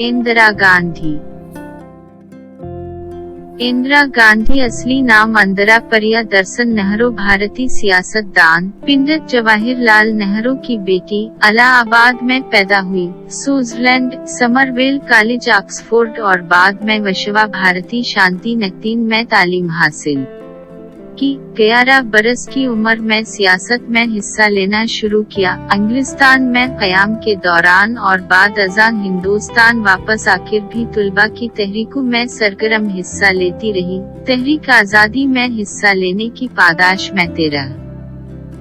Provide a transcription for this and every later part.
इंदिरा गांधी। इंदिरा गांधी असली नाम इंदिरा प्रियदर्शन नेहरू भारतीय सियासतदान, पंडित जवाहरलाल नेहरू की बेटी, इलाहाबाद में पैदा हुई। स्विट्जरलैंड, समरवेल कॉलेज ऑक्सफोर्ड और बाद में विश्वा भारती शांति निकेतन में तालीम हासिल की। 11 बरस की उम्र में सियासत में हिस्सा लेना शुरू किया। इंग्लिस्तान में क़याम के दौरान और बाद अज़ां हिंदुस्तान वापस आकर भी तुलबा की तहरीकों में सरगर्म हिस्सा लेती रही। तहरीक आज़ादी में हिस्सा लेने की पादाश में 13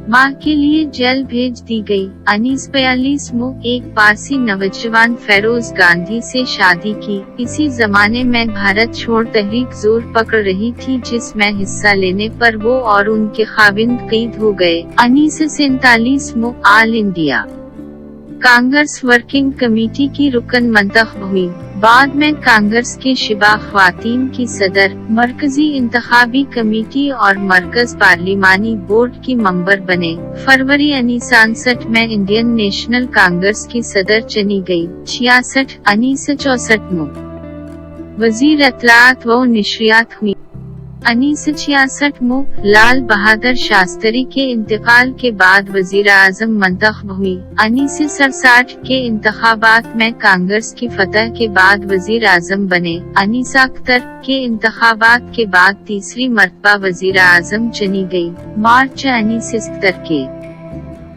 माह के लिए जेल भेज दी गई। 1942 में एक पारसी नौजवान फेरोज गांधी से शादी की। इसी जमाने में भारत छोड़ तहरीक जोर पकड़ रही थी, जिसमें हिस्सा लेने पर वो और उनके खाविंद कैद हो गए। 1947 में all India Congress working committee की रुकन मंतखब हुई। बाद में कांग्रेस के शिबा ख्वातीन की सदर, मरकजी इंतखाबी कमेटी और मरकज पार्लिमानी बोर्ड की मेंबर बने। फरवरी 1966 में इंडियन नेशनल कांग्रेस की सदर चुनी गई। 1964 में वजीर इत्तलात व नशरियात हुई। 1966 में लाल बहादुर शास्त्री के इंतकाल के बाद वजीर आजम मंतखब हुई। 1967 के इंतखाबात में कांग्रेस की फतह के बाद वजीर आजम बने। 1971 के इंतखाबात के बाद तीसरी मर्तबा वजीर आजम चुनी गई। मार्च 1970 के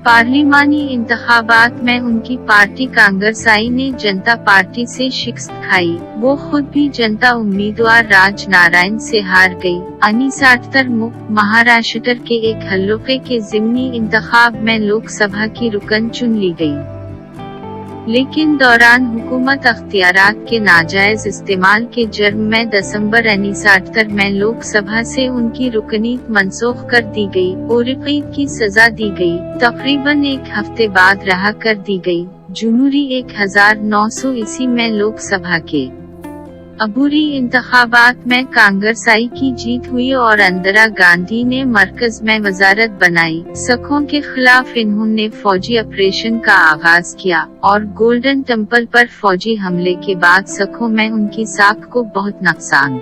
पार्लिमानी इंतखाबात में उनकी पार्टी कांग्रेस आई ने जनता पार्टी से शिकस्त खाई। वो खुद भी जनता उम्मीदवार राज नारायण से हार गई। 1978 में महाराष्ट्र के एक हल्के के ज़िमनी इंतखाब में लोकसभा की रुकन चुन ली गई, लेकिन दौरान हुकूमत अख्तियारात के नाजायज इस्तेमाल के जुर्म में दिसंबर 1978 में लोकसभा से उनकी रुकनीत मनसूख कर दी गई और कैद की सजा दी गई। तकरीबन एक हफ्ते बाद रहा कर दी गई। जनवरी 1900 ईस्वी में लोकसभा के अबूरी इंतखाबात में कांग्रेस आई की जीत हुई और इंदिरा गांधी ने मरकज में वजारत बनाई। सखों के खिलाफ इन्होंने फौजी ऑपरेशन का आगाज किया और गोल्डन टेम्पल पर फौजी हमले के बाद सखों में उनकी साख को बहुत नुकसान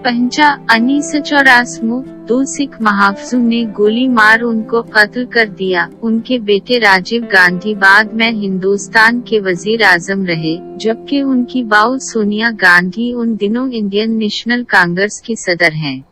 पहुंचा। 1984 में 2 सिख महाफिजों ने गोली मार उनको कत्ल कर दिया। उनके बेटे राजीव गांधी बाद में हिंदुस्तान के वजीर आजम रहे, जबकि उनकी बहू सोनिया गांधी उन दिनों इंडियन नेशनल कांग्रेस की सदर हैं।